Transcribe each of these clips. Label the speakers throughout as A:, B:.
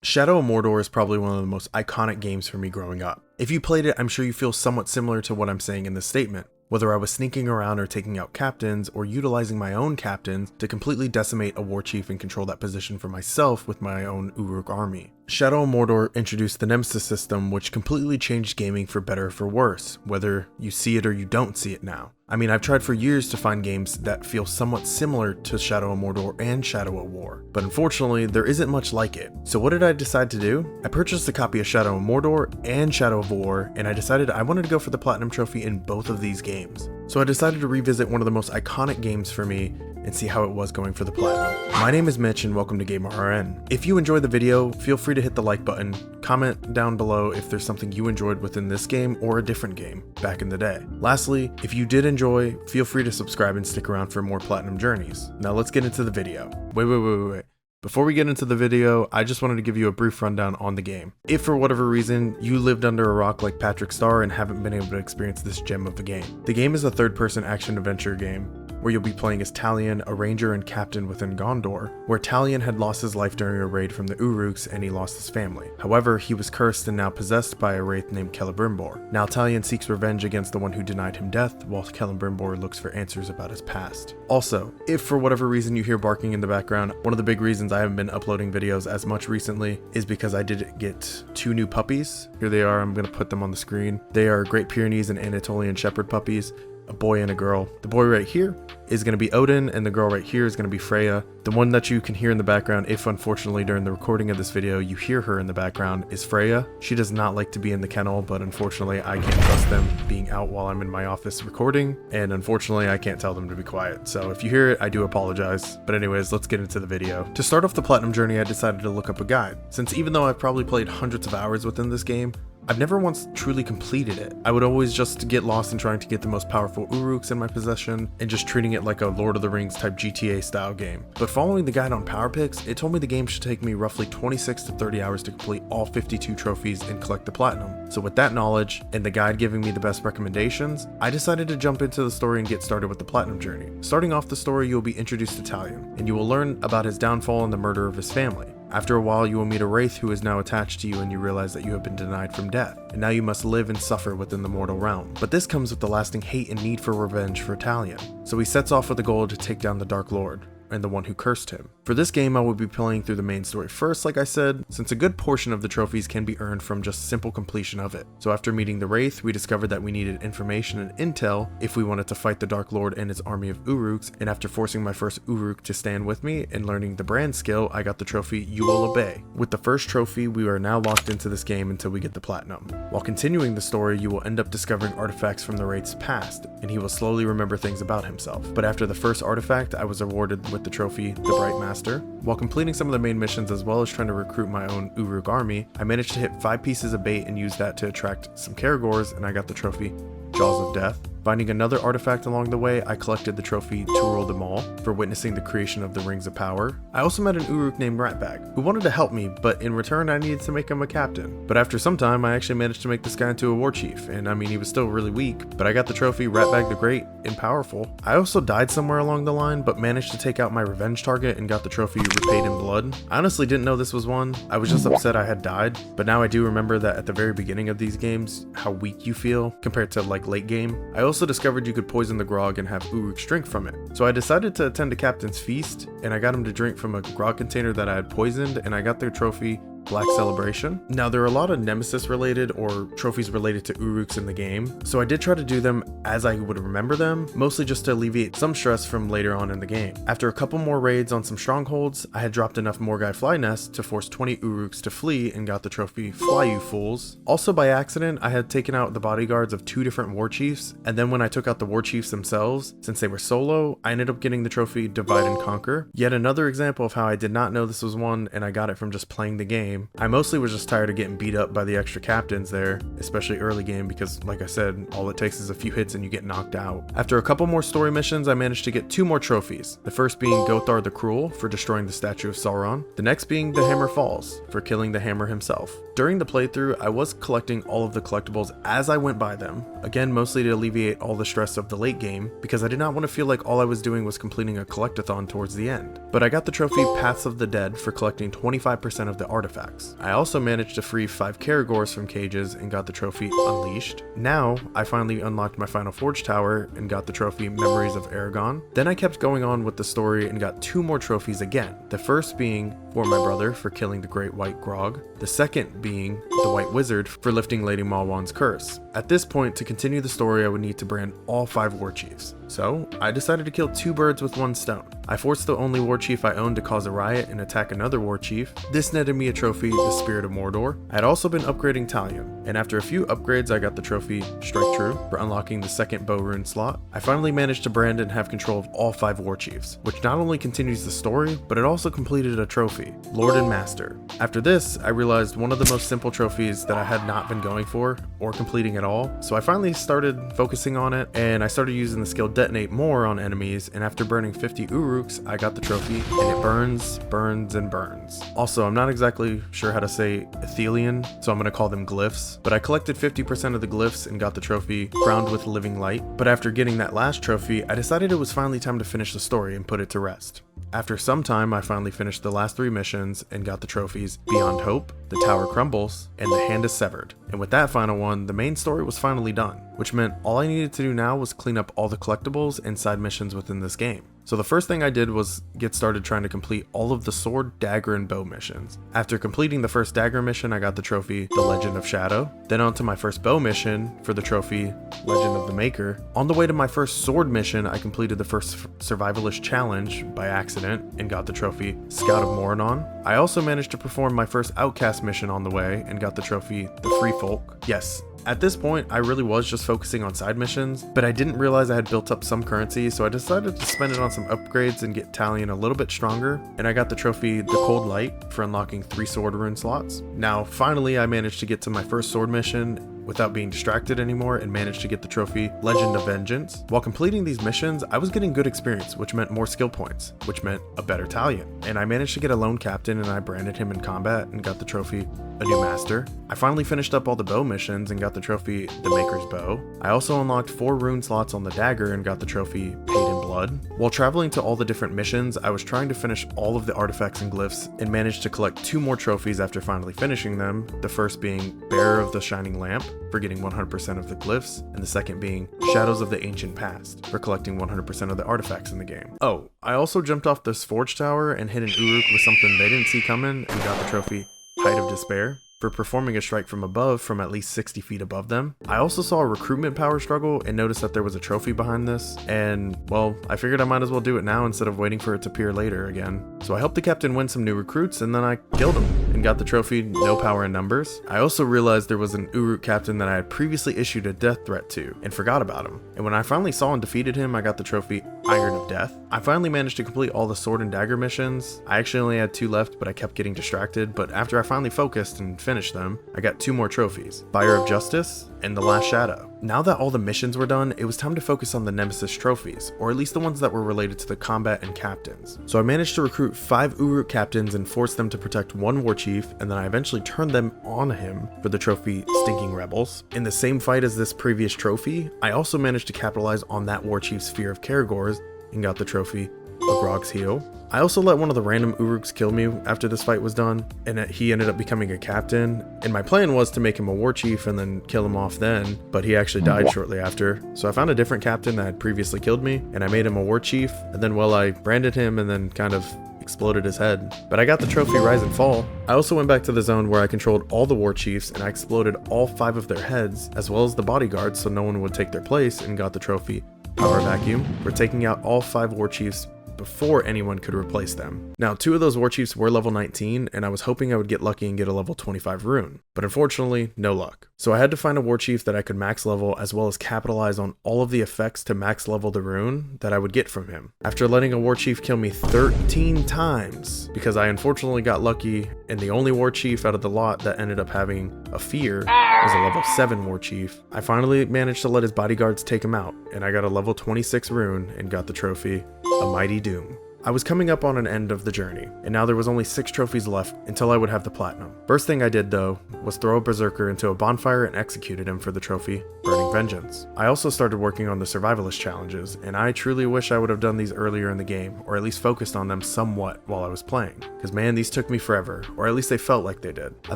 A: Shadow of Mordor is probably one of the most iconic games for me growing up. If you played it, I'm sure you feel somewhat similar to what I'm saying in this statement. Whether I was sneaking around or taking out captains, or utilizing my own captains to completely decimate a war chief and control that position for myself with my own Uruk army. Shadow of Mordor introduced the Nemesis system, which completely changed gaming for better or for worse, whether you see it or you don't see it now. I mean, I've tried for years to find games that feel somewhat similar to Shadow of Mordor and Shadow of War, but unfortunately there isn't much like it. So what did I decide to do? I purchased a copy of Shadow of Mordor and Shadow of War, and I decided I wanted to go for the Platinum Trophy in both of these games. So I decided to revisit one of the most iconic games for me and see how it was going for the Platinum. My name is Mitch and welcome to GamerRN. If you enjoyed the video, feel free to hit the like button, comment down below if there's something you enjoyed within this game or a different game back in the day. Lastly, if you did enjoy, feel free to subscribe and stick around for more Platinum journeys. Now let's get into the video. Wait. Before we get into the video, I just wanted to give you a brief rundown on the game. If for whatever reason, you lived under a rock like Patrick Star and haven't been able to experience this gem of a game. The game is a third-person action-adventure game where you'll be playing as Talion, a ranger and captain within Gondor, where Talion had lost his life during a raid from the Uruks and he lost his family. However, he was cursed and now possessed by a wraith named Celebrimbor. Now Talion seeks revenge against the one who denied him death, while Celebrimbor looks for answers about his past. Also, if for whatever reason you hear barking in the background, one of the big reasons I haven't been uploading videos as much recently is because I did get 2 new puppies. Here they are, I'm going to put them on the screen. They are Great Pyrenees and Anatolian Shepherd puppies. A boy and a girl. The boy right here is going to be Odin and the girl right here is going to be Freya. The one that you can hear in the background, if unfortunately during the recording of this video you hear her in the background, is Freya. She does not like to be in the kennel, but unfortunately I can't trust them being out while I'm in my office recording, and unfortunately I can't tell them to be quiet. So if you hear it, I do apologize. But anyways, let's get into the video. To start off the Platinum journey, I decided to look up a guide, since even though I've probably played hundreds of hours within this game, I've never once truly completed it. I would always just get lost in trying to get the most powerful Uruks in my possession and just treating it like a Lord of the Rings type GTA style game. But following the guide on Power Picks, it told me the game should take me roughly 26 to 30 hours to complete all 52 trophies and collect the Platinum. So with that knowledge and the guide giving me the best recommendations, I decided to jump into the story and get started with the Platinum journey. Starting off the story, you will be introduced to Talion, and you will learn about his downfall and the murder of his family. After a while, you will meet a wraith who is now attached to you and you realize that you have been denied from death, and now you must live and suffer within the mortal realm. But this comes with the lasting hate and need for revenge for Talion, so he sets off with the goal to take down the Dark Lord, and the one who cursed him. For this game, I will be playing through the main story first, like I said, since a good portion of the trophies can be earned from just simple completion of it. So after meeting the Wraith, we discovered that we needed information and intel if we wanted to fight the Dark Lord and his army of Uruks, and after forcing my first Uruk to stand with me and learning the brand skill, I got the trophy You Will Obey. With the first trophy, we are now locked into this game until we get the Platinum. While continuing the story, you will end up discovering artifacts from the Wraith's past, and he will slowly remember things about himself. But after the first artifact, I was awarded with the trophy The Bright Master. While completing some of the main missions as well as trying to recruit my own Uruk army, I managed to hit 5 pieces of bait and use that to attract some Caragors, and I got the trophy Jaws of Death. Finding another artifact along the way, I collected the trophy To Rule Them All for witnessing the creation of the Rings of Power. I also met an Uruk named Ratbag, who wanted to help me, but in return I needed to make him a captain. But after some time, I actually managed to make this guy into a war chief, and I mean, he was still really weak, but I got the trophy Ratbag the Great and Powerful. I also died somewhere along the line, but managed to take out my revenge target and got the trophy Repaid in Blood. I honestly didn't know this was one. I was just upset I had died, but now I do remember that at the very beginning of these games, how weak you feel compared to like late game. I also discovered you could poison the grog and have Uruks drink from it. So I decided to attend a captain's feast, and I got him to drink from a grog container that I had poisoned, and I got the trophy Black Celebration. Now there are a lot of Nemesis related or trophies related to Uruks in the game, so I did try to do them as I would remember them, mostly just to alleviate some stress from later on in the game. After a couple more raids on some strongholds, I had dropped enough Morgai fly nests to force 20 Uruks to flee and got the trophy Fly You Fools. Also by accident, I had taken out the bodyguards of 2 different war chiefs, and then when I took out the war chiefs themselves, since they were solo, I ended up getting the trophy Divide and Conquer. Yet another example of how I did not know this was one and I got it from just playing the game. I mostly was just tired of getting beat up by the extra captains there, especially early game, because like I said, all it takes is a few hits and you get knocked out. After a couple more story missions, I managed to get 2 more trophies. The first being Gothar the Cruel for destroying the statue of Sauron. The next being the Hammer Falls for killing the Hammer himself. During the playthrough, I was collecting all of the collectibles as I went by them, again mostly to alleviate all the stress of the late game, because I did not want to feel like all I was doing was completing a collectathon towards the end. But I got the trophy Paths of the Dead for collecting 25% of the artifacts. artifacts. I also managed to free 5 Caragors from cages and got the trophy Unleashed. Now, I finally unlocked my final Forge Tower and got the trophy Memories of Aragon. Then I kept going on with the story and got 2 more trophies again. The first being for my brother for killing the Great White Grog. The second being the White Wizard for lifting Lady Malwan's curse. At this point, to continue the story, I would need to brand all 5 war chiefs. So, I decided to kill 2 birds with 1 stone. I forced the only war chief I owned to cause a riot and attack another war chief. This netted me a trophy, the Spirit of Mordor. I had also been upgrading Talion, and after a few upgrades I got the trophy Strike True for unlocking the 2nd bow rune slot. I finally managed to brand and have control of all 5 war chiefs, which not only continues the story, but it also completed a trophy, Lord and Master. After this, I realized one of the most simple trophies that I had not been going for, or completing at all, so I finally started focusing on it, and I started using the skill Detonate more on enemies, and after burning 50 Uruks, I got the trophy, and it burns, burns, and burns. Also, I'm not exactly sure how to say Athelian, so I'm going to call them glyphs, but I collected 50% of the glyphs and got the trophy Crowned with Living Light. But after getting that last trophy, I decided it was finally time to finish the story and put it to rest. After some time, I finally finished the last 3 missions and got the trophies Beyond Hope, The Tower Crumbles, and The Hand is Severed. And with that final one, the main story was finally done, which meant all I needed to do now was clean up all the collectibles and side missions within this game. So the first thing I did was get started trying to complete all of the sword, dagger, and bow missions. After completing the first dagger mission, I got the trophy The Legend of Shadow. Then on to my first bow mission for the trophy Legend of the Maker. On the way to my first sword mission, I completed the first survivalist challenge by accident and got the trophy Scout of Moradon. I also managed to perform my first outcast mission on the way and got the trophy The Free Folk. Yes, at this point, I really was just focusing on side missions, but I didn't realize I had built up some currency, so I decided to spend it on some upgrades and get Talion a little bit stronger, and I got the trophy The Cold Light for unlocking 3 sword rune slots. Now, finally, I managed to get to my first sword mission without being distracted anymore and managed to get the trophy Legend of Vengeance. While completing these missions, I was getting good experience, which meant more skill points, which meant a better Talion. And I managed to get a lone captain and I branded him in combat and got the trophy A New Master. I finally finished up all the bow missions and got the trophy The Maker's Bow. I also unlocked 4 rune slots on the dagger and got the trophy Paid in Blood. While traveling to all the different missions, I was trying to finish all of the artifacts and glyphs and managed to collect 2 more trophies after finally finishing them, the first being Bearer of the Shining Lamp for getting 100% of the glyphs, and the second being Shadows of the Ancient Past for collecting 100% of the artifacts in the game. Oh, I also jumped off this Forge Tower and hit an Uruk with something they didn't see coming and got the trophy Height of Despair for performing a strike from above from at least 60 feet above them. I also saw a recruitment power struggle and noticed that there was a trophy behind this, and well, I figured I might as well do it now instead of waiting for it to appear later again. So I helped the captain win some new recruits and then I killed him and got the trophy No Power in Numbers. I also realized there was an Uruk captain that I had previously issued a death threat to and forgot about him. And when I finally saw and defeated him, I got the trophy Iron of Death. I finally managed to complete all the sword and dagger missions. I actually only had 2 left, but I kept getting distracted. But after I finally focused and finished them, I got 2 more trophies, Fire of Justice and The Last Shadow. Now that all the missions were done, it was time to focus on the Nemesis trophies, or at least the ones that were related to the combat and captains. So I managed to recruit 5 Uruk captains and force them to protect 1 war chief, and then I eventually turned them on him for the trophy Stinking Rebels. In the same fight as this previous trophy, I also managed to capitalize on that war chief's fear of Caragors and got the trophy A Grog's Heel. I also let one of the random Uruks kill me after this fight was done, and he ended up becoming a captain, and my plan was to make him a war chief and then kill him off then, but he actually died shortly after. So I found a different captain that had previously killed me, and I made him a war chief, and then well, I branded him and then kind of exploded his head. But I got the trophy Rise and Fall. I also went back to the zone where I controlled all the war chiefs and I exploded all 5 of their heads, as well as the bodyguards so no one would take their place, and got the trophy Power Vacuum for taking out all 5 war chiefs before anyone could replace them. Now, 2 of those war chiefs were level 19, and I was hoping I would get lucky and get a level 25 rune, but unfortunately, no luck. So I had to find a war chief that I could max level, as well as capitalize on all of the effects to max level the rune that I would get from him. After letting a war chief kill me 13 times, because I unfortunately got lucky, and the only war chief out of the lot that ended up having a fear was a level 7 war chief, I finally managed to let his bodyguards take him out, and I got a level 26 rune and got the trophy A Mighty Doom. I was coming up on an end of the journey, and now there was only 6 trophies left until I would have the platinum. First thing I did though was throw a berserker into a bonfire and executed him for the trophy, Burning Vengeance. I also started working on the survivalist challenges, and I truly wish I would have done these earlier in the game, or at least focused on them somewhat while I was playing. Cause man, these took me forever, or at least they felt like they did. I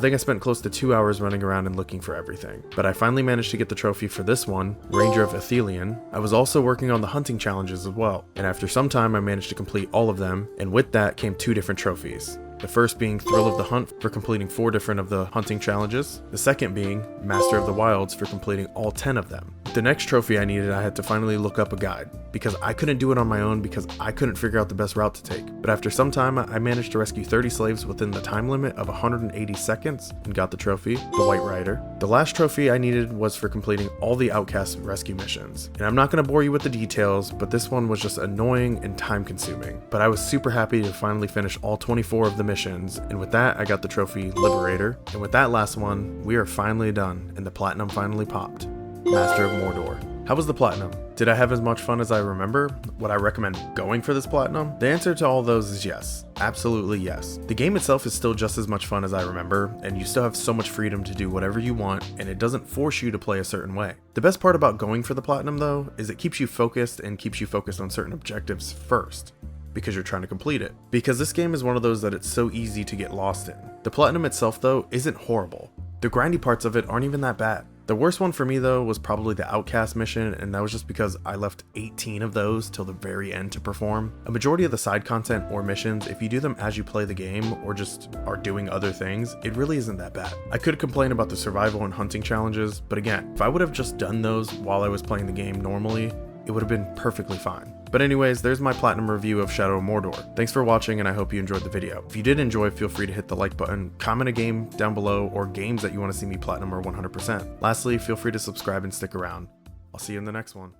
A: think I spent close to 2 hours running around and looking for everything, but I finally managed to get the trophy for this one, Ranger of Athelion. I was also working on the hunting challenges as well, and after some time I managed to complete all of them, and with that came 2 different trophies. The first being Thrill of the Hunt for completing 4 different of the hunting challenges, the second being Master of the Wilds for completing all 10 of them. The next trophy I needed, I had to finally look up a guide, because I couldn't do it on my own because I couldn't figure out the best route to take. But after some time, I managed to rescue 30 slaves within the time limit of 180 seconds and got the trophy, the White Rider. The last trophy I needed was for completing all the Outcast rescue missions. And I'm not going to bore you with the details, but this one was just annoying and time consuming. But I was super happy to finally finish all 24 of the missions, and with that I got the trophy Liberator. And with that last one, we are finally done and the platinum finally popped. Master of Mordor. How was the platinum? Did I have as much fun as I remember? Would I recommend going for this platinum? The answer to all those is yes. Absolutely yes. The game itself is still just as much fun as I remember, and you still have so much freedom to do whatever you want, and it doesn't force you to play a certain way. The best part about going for the platinum though, is it keeps you focused and keeps you focused on certain objectives first, because you're trying to complete it. Because this game is one of those that it's so easy to get lost in. The platinum itself though isn't horrible. The grindy parts of it aren't even that bad. The worst one for me though was probably the Outcast mission, and that was just because I left 18 of those till the very end to perform. A majority of the side content or missions, if you do them as you play the game or just are doing other things, it really isn't that bad. I could complain about the survival and hunting challenges, but again, if I would have just done those while I was playing the game normally, it would have been perfectly fine. But anyways, there's my platinum review of Shadow of Mordor. Thanks for watching, and I hope you enjoyed the video. If you did enjoy, feel free to hit the like button, comment a game down below, or games that you want to see me platinum or 100%. Lastly, feel free to subscribe and stick around. I'll see you in the next one.